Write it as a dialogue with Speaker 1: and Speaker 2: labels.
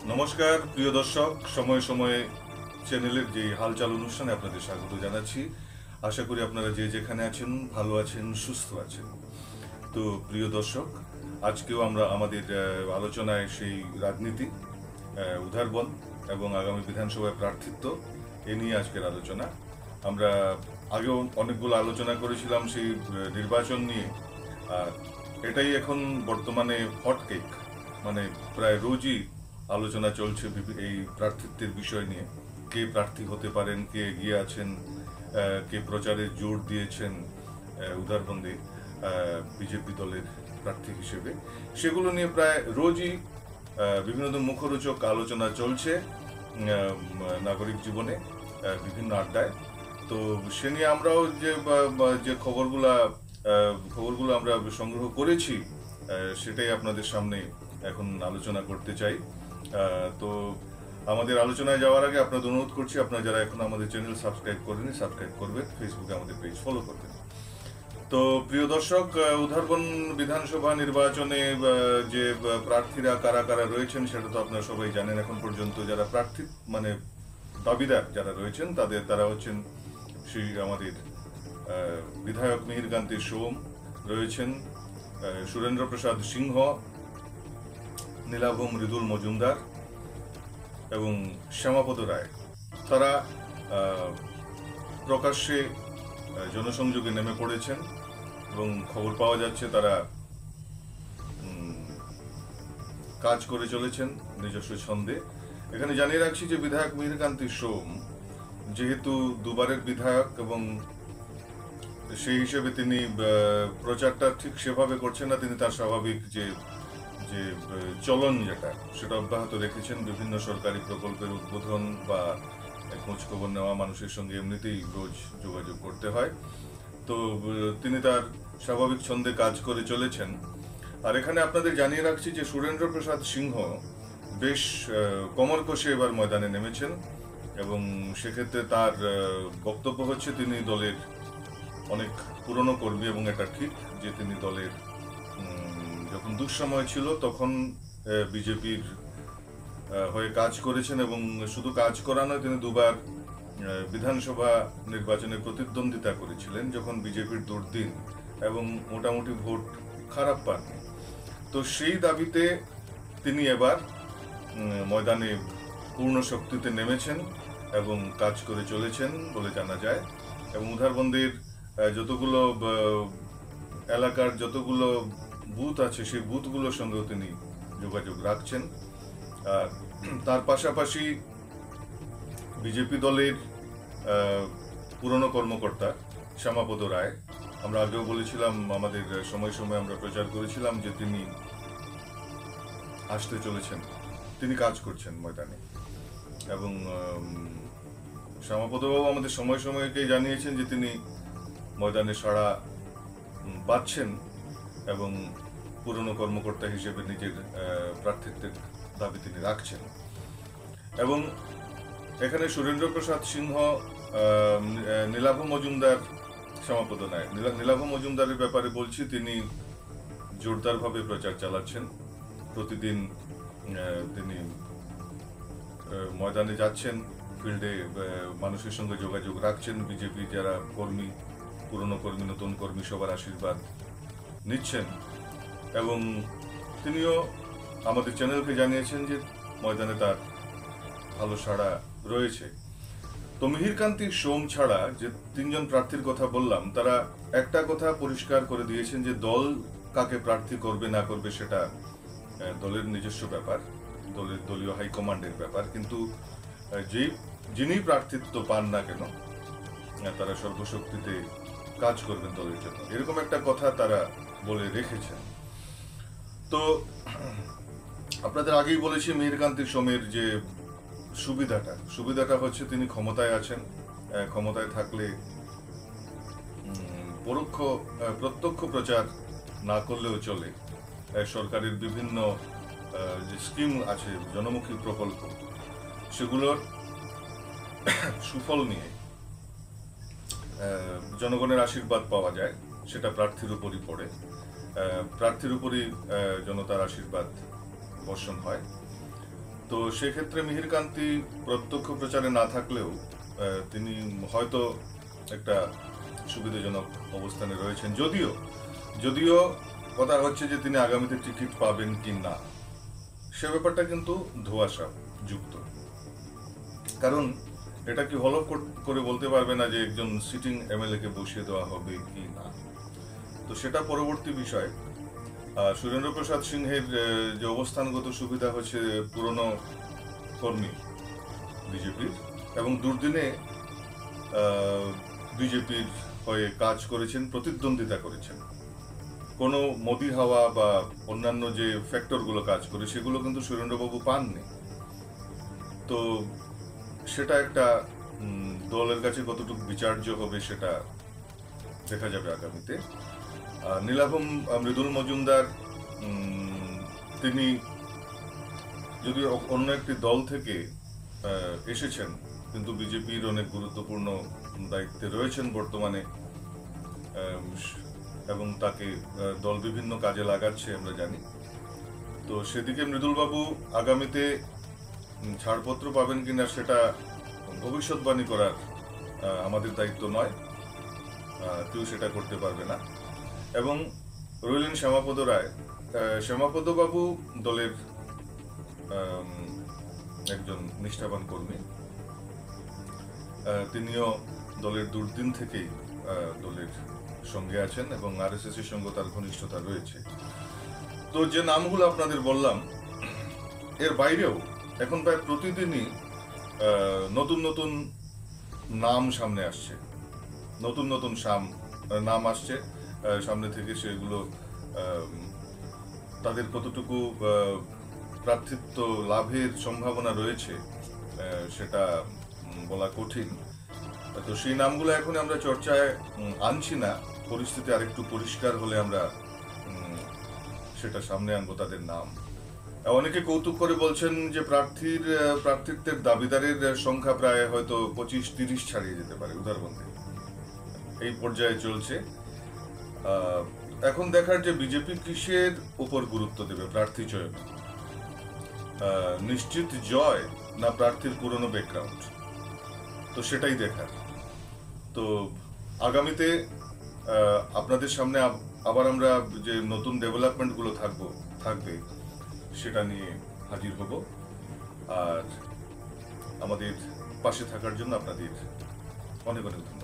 Speaker 1: নমস্কার প্রিয় দর্শক, সময়ে সময়ে চ্যানেলের যে হালচাল অনুষ্ঠানে আপনাদের স্বাগত জানাচ্ছি। আশা করি আপনারা যে যেখানে আছেন ভালো আছেন, সুস্থ আছেন। তো প্রিয় দর্শক, আজকেও আমরা আমাদের আলোচনায় সেই রাজনীতি, উদারবন এবং আগামী বিধানসভায় প্রার্থিত্ব এ নিয়ে আজকের আলোচনা। আমরা আগেও অনেকগুলো আলোচনা করেছিলাম সেই নির্বাচন নিয়ে। আর এটাই এখন বর্তমানে হটকেক, মানে প্রায় রোজই আলোচনা চলছে এই প্রার্থিত্বের বিষয় নিয়ে। কে প্রার্থী হতে পারেন, কে এগিয়ে আছেন, কে প্রচারে জোর দিয়েছেন উদারবন্দে বিজেপি দলের প্রার্থী হিসেবে, সেগুলো নিয়ে প্রায় রোজই বিভিন্ন মুখরোচক আলোচনা চলছে নাগরিক জীবনে, বিভিন্ন আড্ডায়। তো সে নিয়ে আমরাও যে খবরগুলো আমরা সংগ্রহ করেছি, সেটাই আপনাদের সামনে এখন আলোচনা করতে চাই। তো আমাদের আলোচনায় যাওয়ার আগে আপনাদের অনুরোধ করছি, আপনারা যারা এখন আমাদের চ্যানেল সাবস্ক্রাইব করেনি সাবস্ক্রাইব করবেন, ফেসবুকে আমাদের পেজ ফলো করবেন। তো প্রিয় দর্শক, উদারবন বিধানসভা নির্বাচনে যে প্রার্থীরা কারা কারা রয়েছেন সেটা তো আপনারা সবাই জানেন। এখন পর্যন্ত যারা প্রার্থী মানে দাবিদার যারা রয়েছেন তারা হচ্ছেন শ্রী আমাদের বিধায়ক মিহিরকান্তি সোম রয়েছেন, সুরেন্দ্র প্রসাদ সিংহ, নীলাভ মৃদুল মজুমদার এবং শ্যামাপদ রায়। তারা প্রকাশ্যে জনসংযোগে নেমে পড়েছেন এবং খবর পাওয়া যাচ্ছে তারা কাজ করে চলেছেন নিজস্ব ছন্দে। এখানে জানিয়ে রাখছি যে বিধায়ক মিহিরকান্তি সোম যেহেতু দুবারের বিধায়ক এবং সেই হিসেবে তিনি প্রচারটা ঠিক সেভাবে করছেন না। তিনি তার স্বাভাবিক যে চলন সেটা অব্যাহত রেখেছেন। বিভিন্ন সরকারি প্রকল্পের উদ্বোধন বা খোঁজ খবর নেওয়া, মানুষের সঙ্গে এমনিতেই রোজ যোগাযোগ করতে হয়। তো তিনি তার স্বাভাবিক ছন্দে কাজ করে চলেছেন। আর এখানে আপনাদের জানিয়ে রাখছি যে সুরেন্দ্র প্রসাদ সিংহ বেশ কমর কষে এবার ময়দানে নেমেছেন এবং সেক্ষেত্রে তার বক্তব্য হচ্ছে তিনি দলের অনেক পুরনো কর্মী এবং এটা ঠিক যে তিনি দলের যখন দুঃসময় ছিল তখন বিজেপির হয়ে কাজ করেছেন এবং শুধু কাজ করা নয়, তিনি দুবার বিধানসভা নির্বাচনে প্রতিদ্বন্দ্বিতা করেছিলেন যখন বিজেপির দুর্দিন এবং মোটামুটি ভোট খারাপ পাননি। তো সেই দাবিতে তিনি এবার ময়দানে পূর্ণ শক্তিতে নেমেছেন এবং কাজ করে চলেছেন বলে জানা যায়। এবং উদারবন্দের যতগুলো এলাকার যতগুলো বুথ আছে সেই বুথগুলোর সঙ্গেও তিনি যোগাযোগ রাখছেন। আর তার পাশাপাশি বিজেপি দলের পুরনো কর্মকর্তা শ্যামাপদ রায়, আমরা আগেও বলেছিলাম, আমাদের সময় সময় আমরা প্রচার করেছিলাম যে তিনি আসতে চলেছেন, তিনি কাজ করছেন ময়দানে। এবং শ্যামাপদবাবু আমাদের সময় সময়কে জানিয়েছেন যে তিনি ময়দানে সাড়া পাচ্ছেন এবং পুরনো কর্মকর্তা হিসেবে নিজের প্রার্থিত্বের দাবি তিনি রাখছেন। এবং এখানে সুরেন্দ্র প্রসাদ সিংহ, নীলাভ মজুমদার, শ্যামাপদ রায়, নীলাভ মজুমদারের ব্যাপারে বলছি, তিনি জোরদারভাবে প্রচার চালাচ্ছেন। প্রতিদিন তিনি ময়দানে যাচ্ছেন, ফিল্ডে মানুষের সঙ্গে যোগাযোগ রাখছেন। বিজেপি যারা কর্মী, পুরনো কর্মী, নতুন কর্মী, সবার আশীর্বাদ নিচ্ছেন। এবং তিনিও আমাদের চ্যানেলকে জানিয়েছেন যে ময়দানে তার ভালো সাড়া রয়েছে। তো মিহিরকান্তি সোম ছাড়া যে তিনজন প্রার্থীর কথা বললাম, তারা একটা কথা পরিষ্কার করে দিয়েছেন যে দল কাকে প্রার্থী করবে না করবে সেটা দলের নিজস্ব ব্যাপার, দলীয় হাইকমান্ডের ব্যাপার। কিন্তু যিনি প্রার্থিত্ব পান না কেন, তারা সর্বশক্তিতে কাজ করবেন দলের জন্য, এরকম একটা কথা তারা বলে রেখেছেন। তো আপনাদের আগেই বলেছি মিহিরকান্তি সোমের যে সুবিধাটা হচ্ছে তিনি ক্ষমতায় আছেন। ক্ষমতায় থাকলে প্রত্যক্ষ প্রচার না করলেও চলে। সরকারের বিভিন্ন যে স্কিম আছে, জনমুখী প্রকল্প, সেগুলোর সুফল নিয়ে জনগণের আশীর্বাদ পাওয়া যায়। সেটা প্রার্থীর উপরই পড়ে, প্রার্থীর উপরই জনতার আশীর্বাদ বর্ষণ হয়। তো সেক্ষেত্রে মিহিরকান্তি প্রত্যক্ষ প্রচারে না থাকলেও তিনি হয়তো একটা সুবিধাজনক অবস্থানে রয়েছেন, যদিও যদিও কথা হচ্ছে যে তিনি আগামীতে টিকিট পাবেন কি না সে ব্যাপারটা কিন্তু ধোঁয়াশা যুক্ত। কারণ এটা কি হলফ করে বলতে পারবে না যে একজন সিটিং এমএলএ কে বসিয়ে দেওয়া হবে কি না, তো সেটা পরবর্তী বিষয়। সুরেন্দ্র প্রসাদ সিংহের যে অবস্থানগত সুবিধা হচ্ছে পুরনো কর্মী বিজেপির, এবং দুর্দিনে বিজেপির হয়ে কাজ করেছেন, প্রতিদ্বন্দ্বিতা করেছেন। কোনো মোদি হাওয়া বা অন্যান্য যে ফ্যাক্টরগুলো কাজ করে সেগুলো কিন্তু সুরেন্দ্রবাবু পাননি। তো সেটা একটা দলের কাছে কতটুকু বিচার্য হবে সেটা দেখা যাবে আগামীতে। নীলাভম মৃদুল মজুমদার তিনি যদি অন্য একটি দল থেকে এসেছেন, কিন্তু বিজেপির অনেক গুরুত্বপূর্ণ দায়িত্বে রয়েছেন বর্তমানে, এবং তাকে দল বিভিন্ন কাজে লাগাচ্ছে আমরা জানি। তো সেদিকে মৃদুলবাবু আগামীতে ছাড়পত্র পাবেন কিনা সেটা ভবিষ্যৎবাণী করার আমাদের দায়িত্ব নয়, কেউ সেটা করতে পারবে না। এবং রইলেন শ্যামাপদ রায়। শ্যামাপদ বাবু দলের একজন নিষ্ঠাবান কর্মী, তিনিও দলের দুর্দিন থেকেই দলের সঙ্গে আছেন এবং আরএসএস এর সঙ্গে তার ঘনিষ্ঠতা রয়েছে। তো যে নামগুলো আপনাদের বললাম এর বাইরেও এখন প্রায় প্রতিদিনই নতুন নতুন নাম সামনে আসছে, নতুন নতুন নাম আসছে সামনে থেকে। সেগুলো তাদের কতটুকু প্রার্থিত্ব লাভের সম্ভাবনা রয়েছে সেটা বলা কঠিন। তো সেই নামগুলো এখন আমরা চর্চায় আনছি না, পরিস্থিতি আরেকটু পরিষ্কার হলে আমরা সেটা সামনে আনবো তাদের নাম। অনেকে কৌতুক করে বলছেন যে প্রার্থিত্বের দাবিদারের সংখ্যা প্রায় হয়তো 25-30 ছাড়িয়ে যেতে পারে উদারবন্দে, এই পর্যায়ে চলছে। এখন দেখার যে বিজেপি কিসের উপর গুরুত্ব দেবে প্রার্থী চয়নে, নিশ্চিত জয় না প্রার্থীর পুরনো ব্যাকগ্রাউন্ড, তো সেটাই দেখার। তো আগামীতে আপনাদের সামনে আবার আমরা যে নতুন ডেভেলপমেন্ট গুলো থাকবে সেটা নিয়ে হাজির হব। আর আমাদের পাশে থাকার জন্য আপনাদের অনেক অনেক ধন্যবাদ।